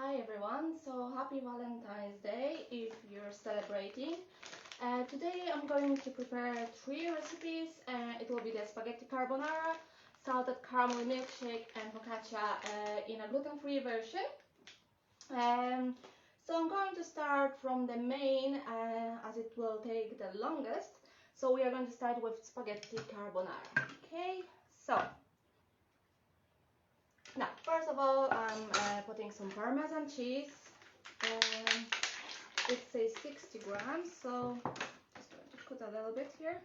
Hi everyone, so happy Valentine's Day if you're celebrating. Today I'm going to prepare 3 recipes. It will be the spaghetti carbonara, salted caramel milkshake and focaccia in a gluten-free version. So I'm going to start from the main as it will take the longest. So we are going to start with spaghetti carbonara. Okay, so now, first of all, I'm putting some Parmesan cheese. It says 60 grams, so just going to put a little bit here.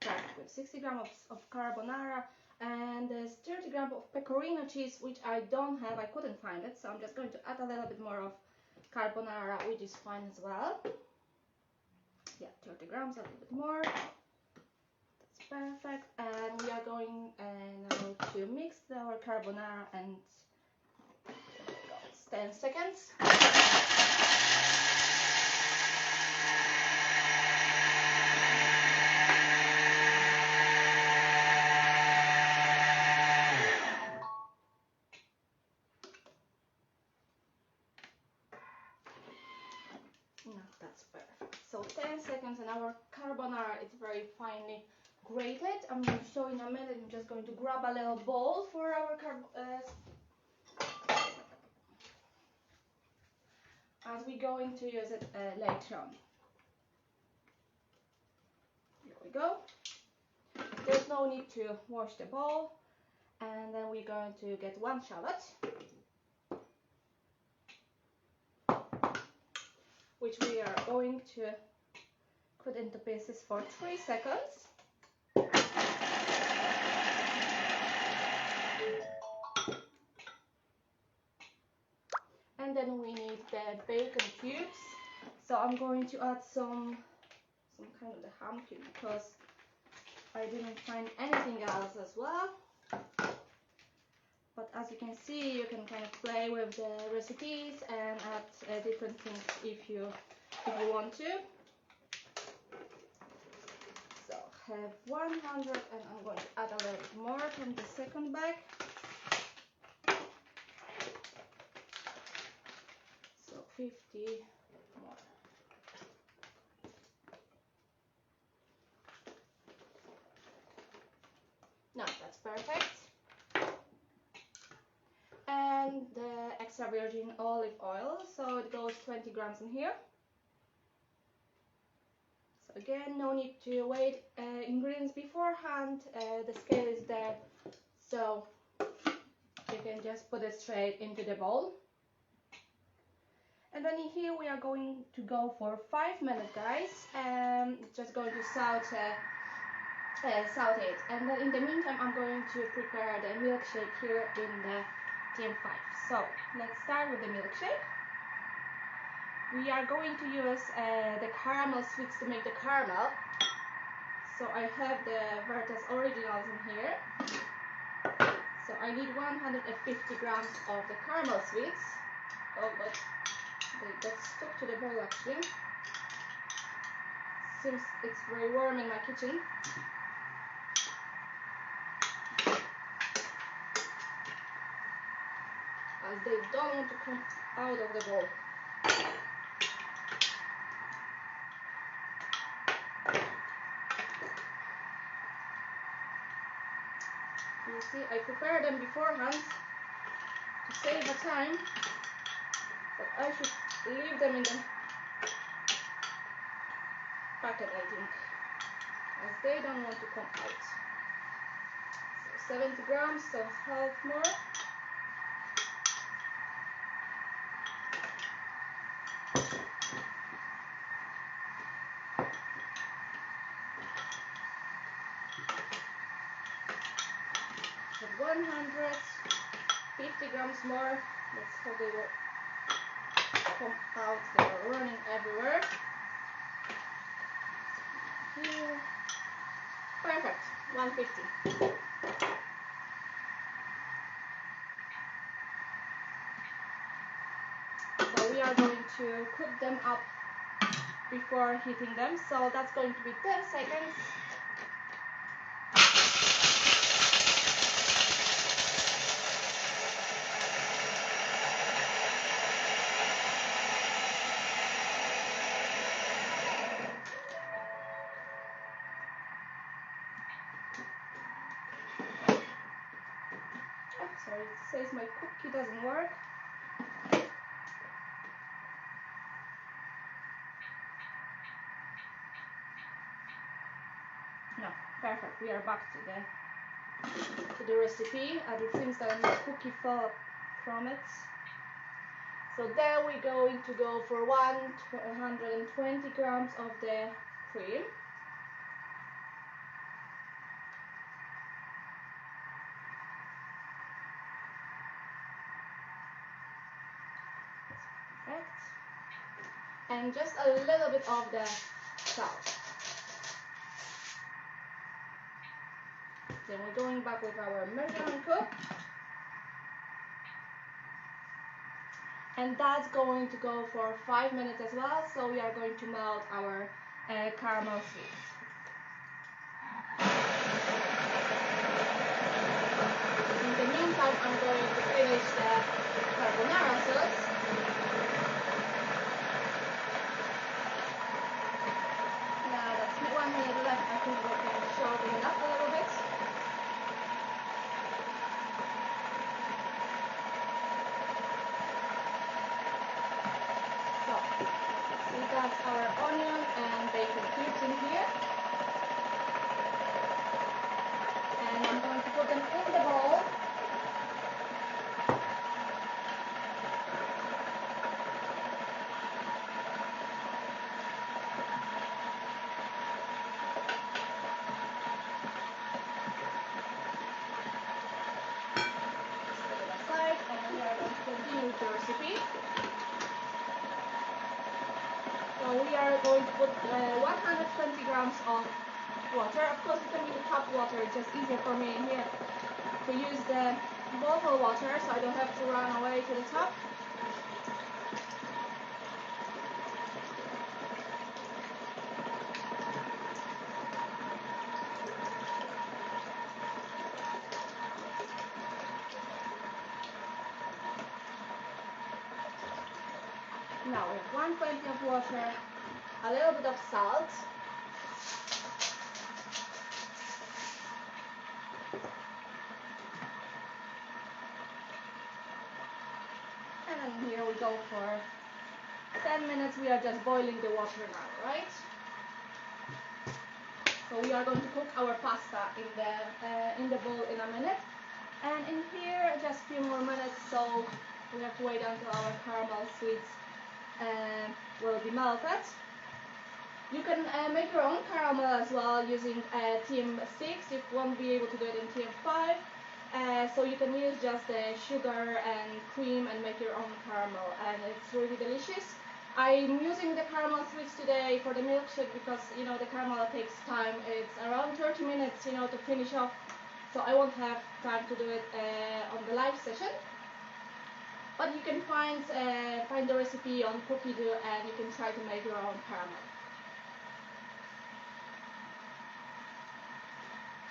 Perfect, with 60 grams of carbonara and 30 grams of pecorino cheese, which I don't have, I couldn't find it, so I'm just going to add a little bit more of carbonara, which is fine as well. Yeah, 30 grams, a little bit more. That's perfect. And we are going now to mix our carbonara and it's 10 seconds. No, that's perfect. So 10 seconds and our carbonara is very finely grated. I'm going to show in a minute. I'm just going to grab a little bowl for our as we're going to use it later on. Here we go. There's no need to wash the bowl. And then we're going to get 1 shallot, which we are going to cut into pieces for 3 seconds. And then we need the bacon cubes. So I'm going to add some kind of the ham cube because I didn't find anything else as well. But as you can see, you can kind of play with the recipes and add different things if you want to. So have 100 and I'm going to add a little bit more from the second bag. So 50 more. Now that's perfect. And the extra virgin olive oil, so it goes 20 grams in here. So again, no need to weigh ingredients beforehand. The scale is there, so you can just put it straight into the bowl. And then in here we are going to go for 5 minutes, guys. Just going to saute it. And then in the meantime, I'm going to prepare the milkshake here in the TM5. So let's start with the milkshake. We are going to use the caramel sweets to make the caramel. So I have the Vertas Originals in here. So I need 150 grams of the caramel sweets. Oh, but they got stuck to the bowl actually. Seems it's very warm in my kitchen. As they don't want to come out of the bowl. You see, I prepared them beforehand to save the time, but I should leave them in the packet, I think, as they don't want to come out. So 70 grams, so half more. So 150 grams more. Let's hope they will come out. They are running everywhere. Here. Perfect. 150. So we are going to cook them up before heating them. So that's going to be 10 seconds. Oh, sorry, it says my cookie doesn't work. No, perfect. We are back to the recipe. It seems that my cookie fell from it. So there we're going to go for 120 grams of the cream. Perfect. And just a little bit of the salt. Then we're going back with our measuring cup. And that's going to go for 5 minutes as well. So we are going to melt our caramel sweets. In the meantime, I'm going to finish the carbonara sauce. Now that's 1 minute left. I think we can shorten it up a little bit. So, see, that's our onion and bacon cubes in here. And I'm going to put them in the bowl. Continue the recipe. So we are going to put 120 grams of water. Of course, you can use tap water. It's just easier for me here to use the bottle water, so I don't have to run away to the tap. Now we have 1 pint of water, a little bit of salt, and then here we go for 10 minutes. We are just boiling the water now, right? So we are going to cook our pasta in the bowl in a minute, and in here just a few more minutes. So we have to wait until our caramel sweets will be melted. You can make your own caramel as well using TM6. You won't be able to do it in TM5. So you can use just the sugar and cream and make your own caramel, and it's really delicious. I'm using the caramel sweets today for the milkshake because, you know, the caramel takes time. It's around 30 minutes, you know, to finish off. So I won't have time to do it on the live session. But you can find the recipe on Cookie Dough, and you can try to make your own caramel.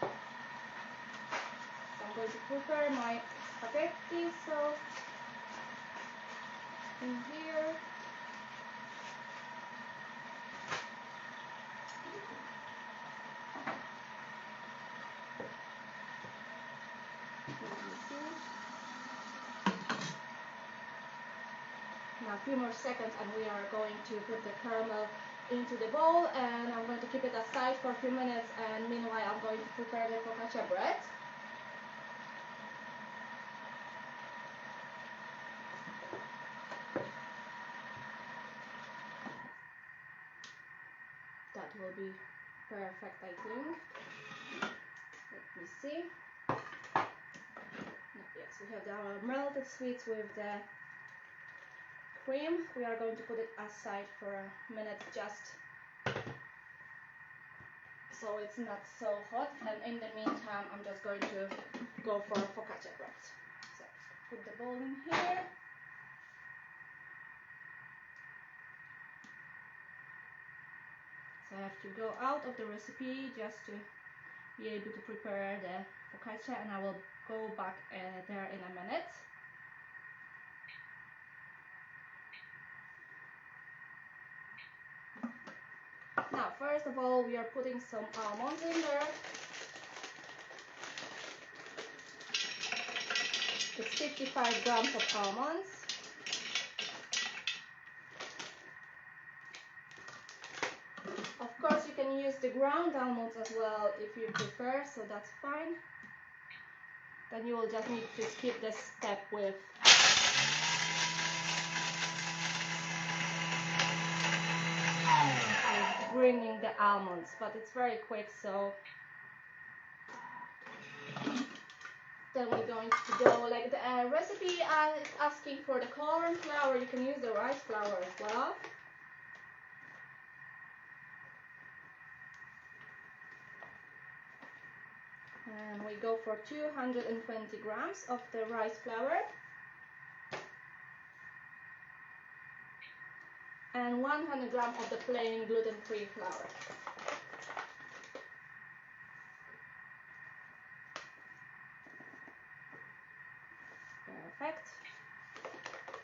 So I'm going to prepare my spaghetti sauce in here. Now a few more seconds and we are going to put the caramel into the bowl, and I'm going to keep it aside for a few minutes, and meanwhile I'm going to prepare the focaccia bread. That will be perfect, I think. Let me see. Yes, we have our melted sweets with the cream. We are going to put it aside for a minute just so it's not so hot, and in the meantime I'm just going to go for focaccia bread. So put the bowl in here. I have to go out of the recipe just to be able to prepare the focaccia, and I will go back there in a minute. Now, first of all, we are putting some almonds in there. It's 55 grams of almonds. Of course, you can use the ground almonds as well if you prefer, so that's fine. Then you will just need to skip this step with bringing the almonds, but it's very quick, so then we're going to go, like the recipe is asking for the corn flour, you can use the rice flour as well. And we go for 220 grams of the rice flour and 100 grams of the plain gluten-free flour. Perfect.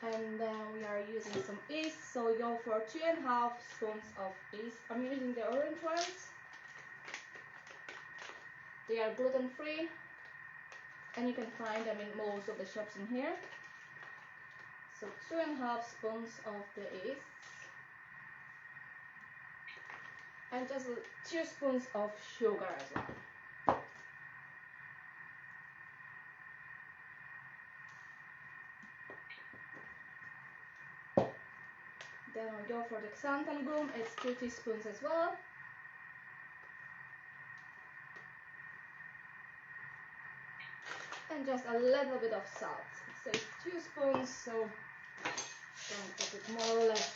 And then we are using some yeast, so we go for 2.5 spoons of yeast. I'm using the orange ones. They are gluten-free, and you can find them in most of the shops in here. So 2.5 spoons of the yeast, and just 2 spoons of sugar as well. Then we go for the xanthan gum, it's 2 teaspoons as well. And just a little bit of salt. It says 2 spoons, so don't put it more or less.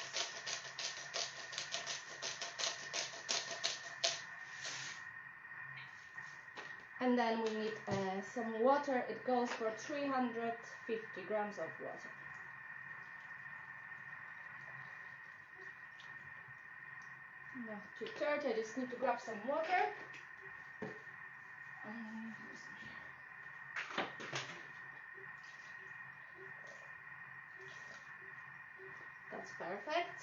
And then we need some water. It goes for 350 grams of water. Now to stir it, I just need to grab some water. That's perfect.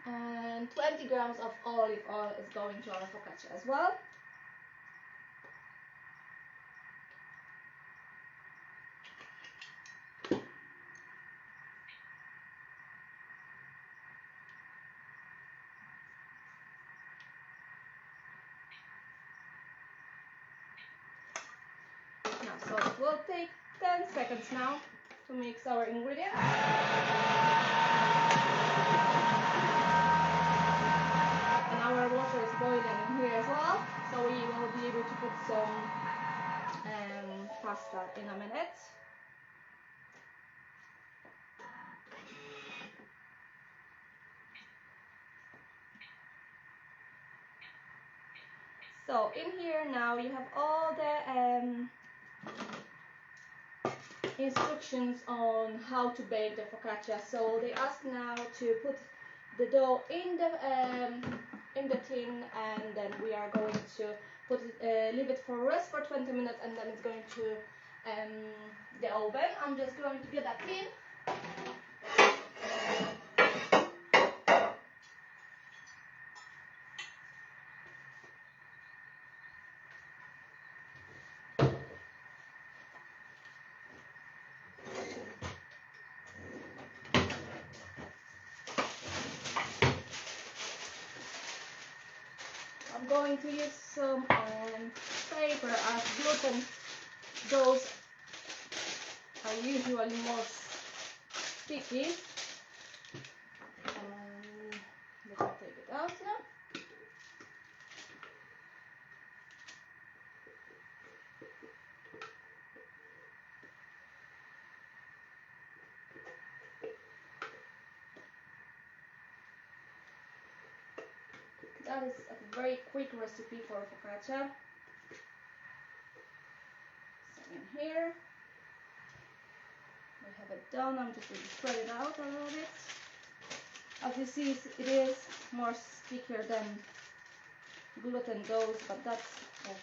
And 20 grams of olive oil is going to our focaccia as well. So it will take 10 seconds now to mix our ingredients. And our water is boiling in here as well, so we will be able to put some pasta in a minute. So in here now you have all the instructions on how to bake the focaccia. So they ask now to put the dough in the tin, and then we are going to put it, leave it for rest for 20 minutes, and then it's going to the oven. I'm just going to get that tin. I'm going to use some paper, as gluten doughs are usually more sticky. Let me take it out now. That is a very quick recipe for focaccia. So in here, we have it done. I'm just going to spread it out a little bit. As you see, it is more stickier than gluten dough, but that's okay.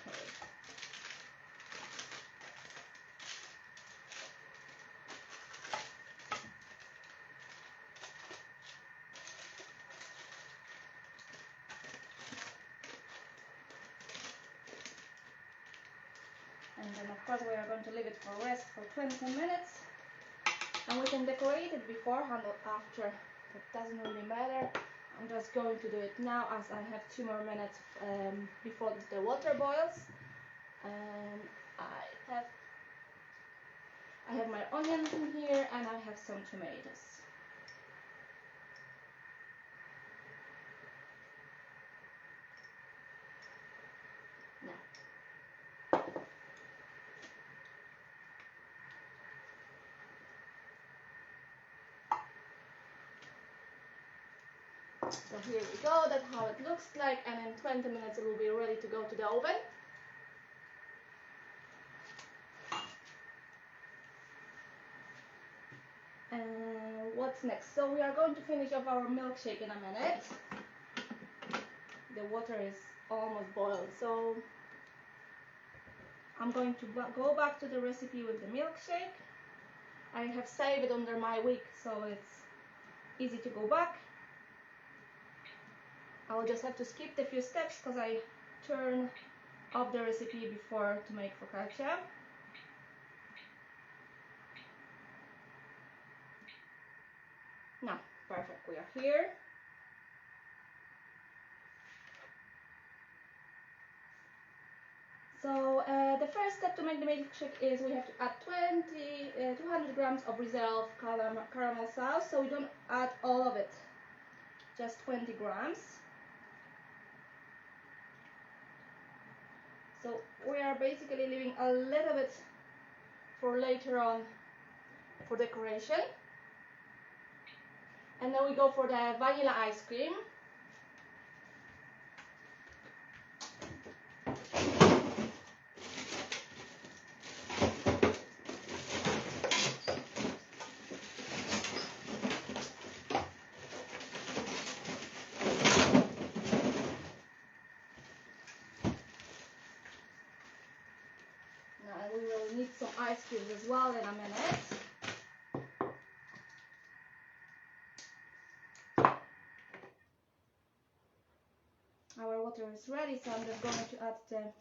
And then of course we are going to leave it for rest for 20 minutes. And we can decorate it beforehand or after. It doesn't really matter. I'm just going to do it now as I have 2 more minutes before the water boils. And I have my onions in here and I have some tomatoes. So here we go, that's how it looks like, and in 20 minutes it will be ready to go to the oven. And what's next? So we are going to finish off our milkshake in a minute. The water is almost boiled, so I'm going to go back to the recipe with the milkshake. I have saved it under my wick, so it's easy to go back. I will just have to skip the few steps because I turn off the recipe before to make focaccia. Now, perfect, we are here. So the first step to make the milkshake is we have to add 200 grams of reserved caramel sauce. So we don't add all of it, just 20 grams. So we are basically leaving a little bit for later on for decoration. And then we go for the vanilla ice cream. Now we will need some ice cubes as well in a minute. Our water is ready, so I'm just going to add the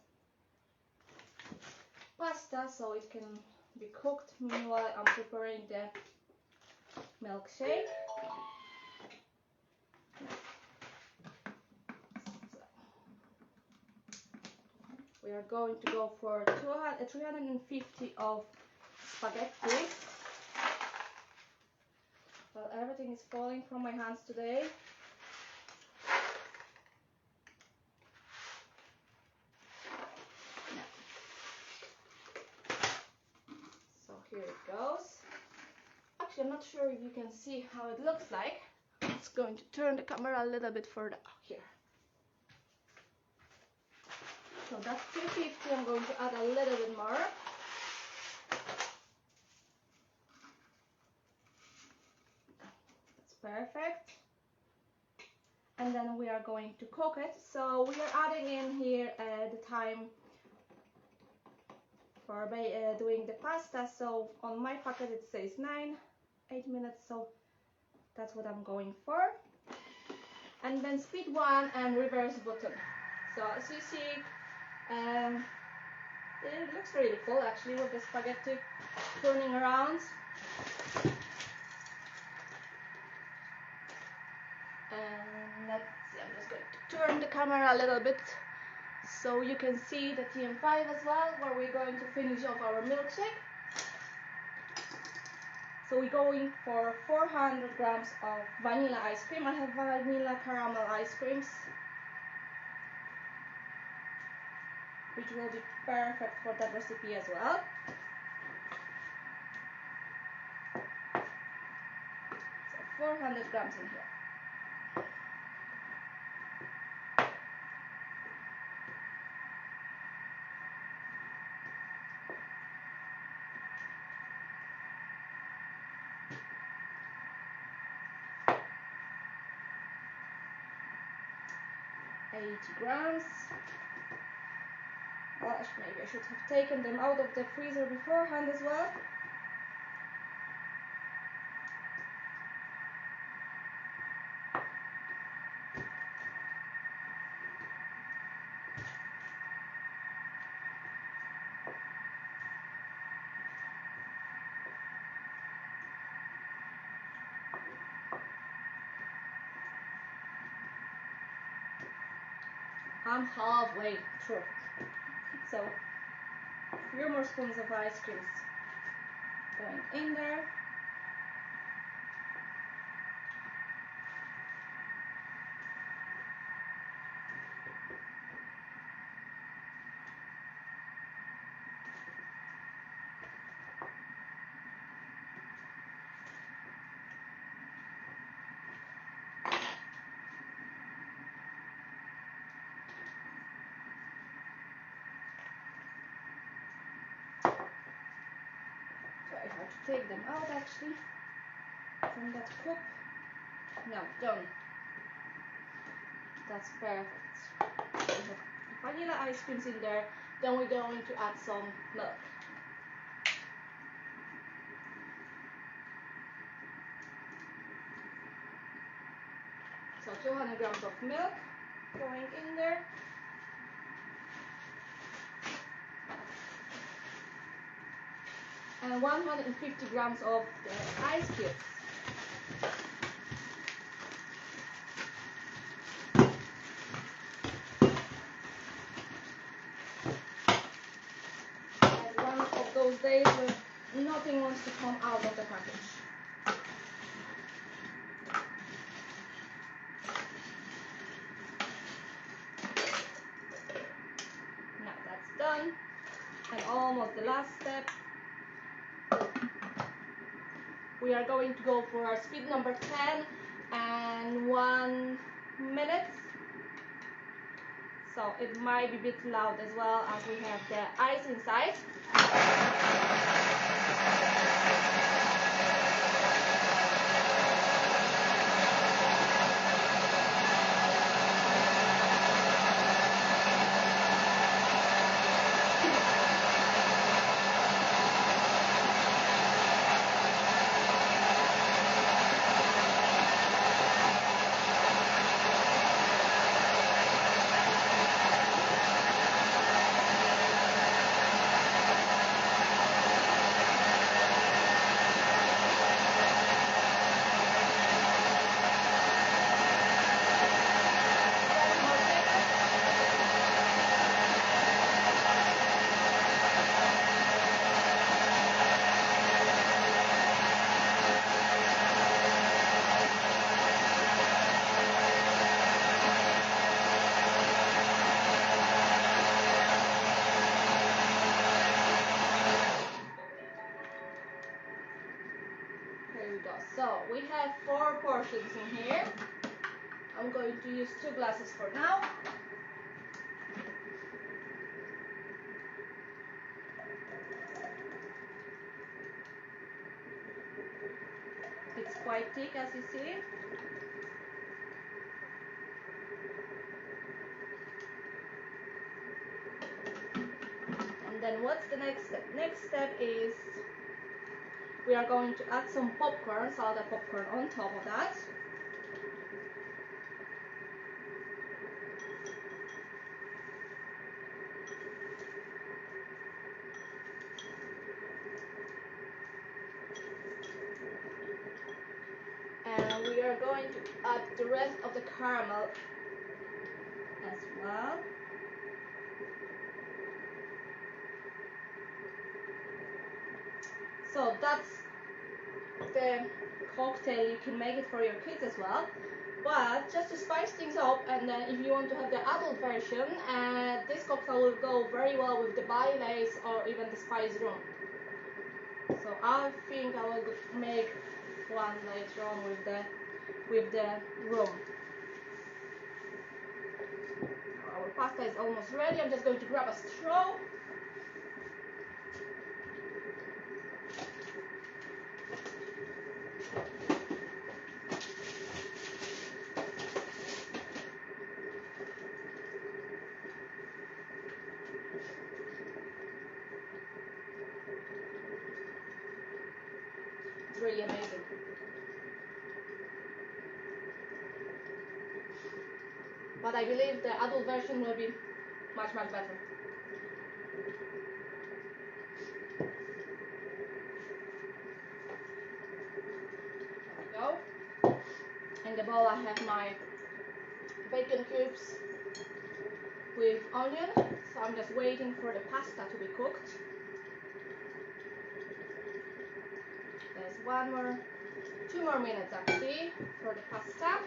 pasta so it can be cooked. Meanwhile, I'm preparing the milkshake. We are going to go for 350 of spaghetti. Well, everything is falling from my hands today. So here it goes. Actually, I'm not sure if you can see how it looks like. I'm just going to turn the camera a little bit further here. So that's 250. I'm going to add a little bit more. That's perfect. And then we are going to cook it. So we are adding in here the time for doing the pasta. So on my packet it says 8 minutes, so that's what I'm going for. And then speed 1 and reverse button. So as you see, it looks really cool actually with the spaghetti turning around. And let's see, I'm just going to turn the camera a little bit so you can see the TM5 as well, where we're going to finish off our milkshake. So we're going for 400 grams of vanilla ice cream. I have vanilla caramel ice creams, which will be perfect for that recipe as well. So 400 grams in here. 80 grams. Well, maybe I should have taken them out of the freezer beforehand as well. I'm halfway through, so a few more spoons of ice creams going in there. I have to take them out actually from that cup. No, done. That's perfect. We have vanilla ice creams in there. Then we're going to add some milk. So 200 grams of milk going in there. And 150 grams of the ice cubes. And one of those days when nothing wants to come out of the package. Now that's done. And almost the last step. We are going to go for our speed number 10 and 1 minute. So it might be a bit loud as well as we have the ice inside. So we have 4 portions in here. I'm going to use 2 glasses for now. It's quite thick, as you see. And then what's the next step? Next step is we are going to add some popcorn, salted popcorn on top of that. And we are going to add the rest of the caramel as well. So that's the cocktail. You can make it for your kids as well, but just to spice things up, and then if you want to have the adult version, this cocktail will go very well with the baileys or even the spice rum. So I think I will make one later on with the rum. Our pasta is almost ready. I'm just going to grab a straw. amazing. But I believe the adult version will be much better. There we go. In the bowl I have my bacon cubes with onion, so I'm just waiting for the pasta to be cooked. There's 2 more minutes actually for the pasta.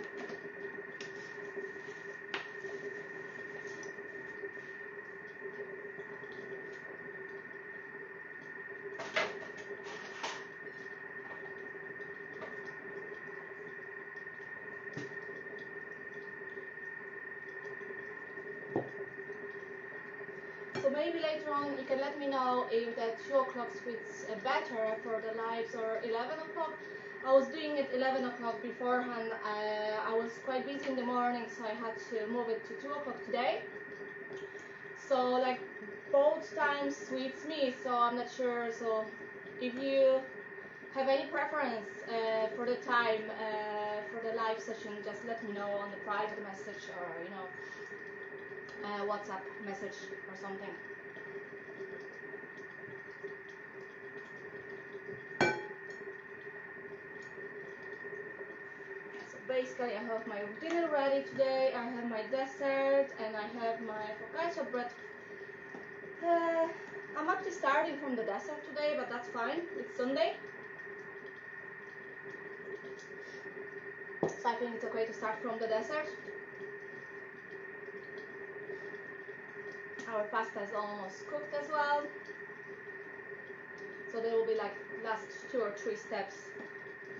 So maybe later on you can let me know if that 2 o'clock fits better for the lives or 11 o'clock. I was doing it 11 o'clock beforehand. I was quite busy in the morning, so I had to move it to 2 o'clock today. So like both times suits me, so I'm not sure. So if you have any preference for the time for the live session, just let me know on the private message or WhatsApp message or something. So basically I have my dinner ready today, I have my dessert, and I have my focaccia bread. I'm actually starting from the dessert today, but that's fine, it's Sunday. So I think it's okay to start from the dessert. Our pasta is almost cooked as well. So there will be like last 2 or 3 steps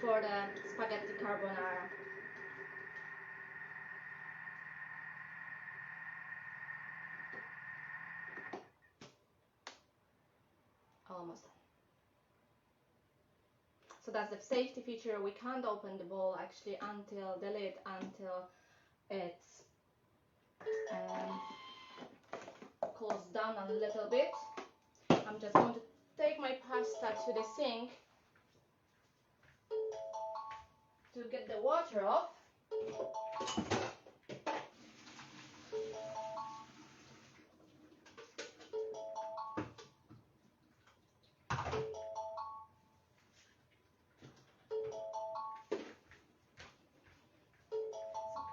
for the spaghetti carbonara. Almost done. So that's the safety feature. We can't open the bowl actually until the lid, until it's cools down a little bit. I'm just going to take my pasta to the sink to get the water off. So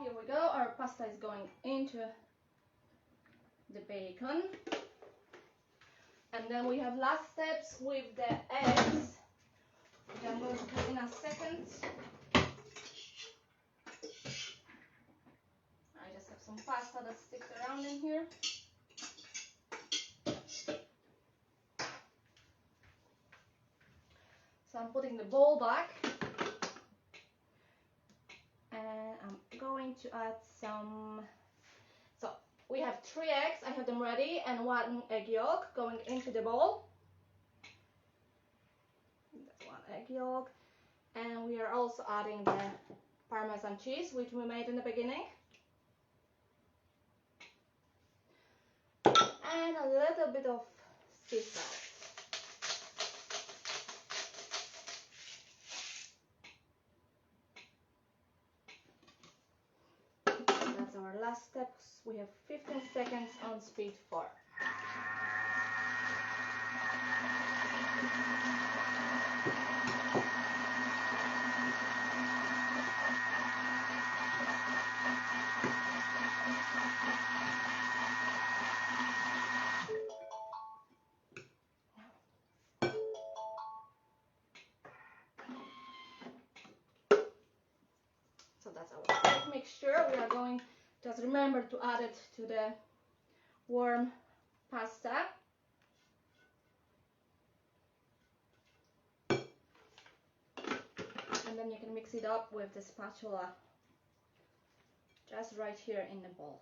here we go, our pasta is going into the bacon. And then we have last steps with the eggs, which I'm going to put in a second. I just have some pasta that sticks around in here. So I'm putting the bowl back. And I'm going to add some, so we have 3 eggs, I have them ready, and 1 egg yolk going into the bowl. That's 1 egg yolk. And we are also adding the Parmesan cheese, which we made in the beginning. And a little bit of sea salt. That's our last step. We have 15 seconds on speed 4. So that's our mixture. We are going, just remember to add it to the warm pasta. And then you can mix it up with the spatula just right here in the bowl.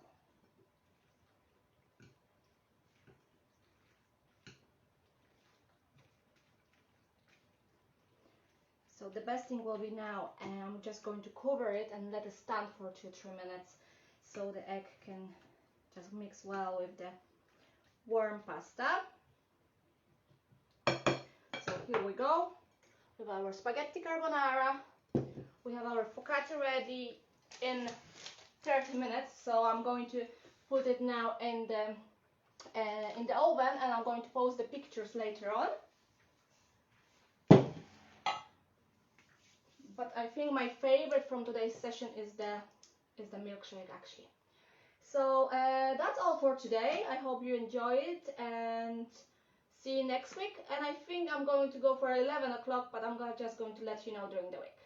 So the best thing will be now, I'm just going to cover it and let it stand for 2-3 minutes so the egg can just mix well with the warm pasta. So here we go. We have our spaghetti carbonara. We have our focaccia ready in 30 minutes. So I'm going to put it now in the oven, and I'm going to post the pictures later on. But I think my favorite from today's session is the milkshake actually. So that's all for today. I hope you enjoy it, and see you next week. And I think I'm going to go for 11 o'clock, but I'm just going to let you know during the week.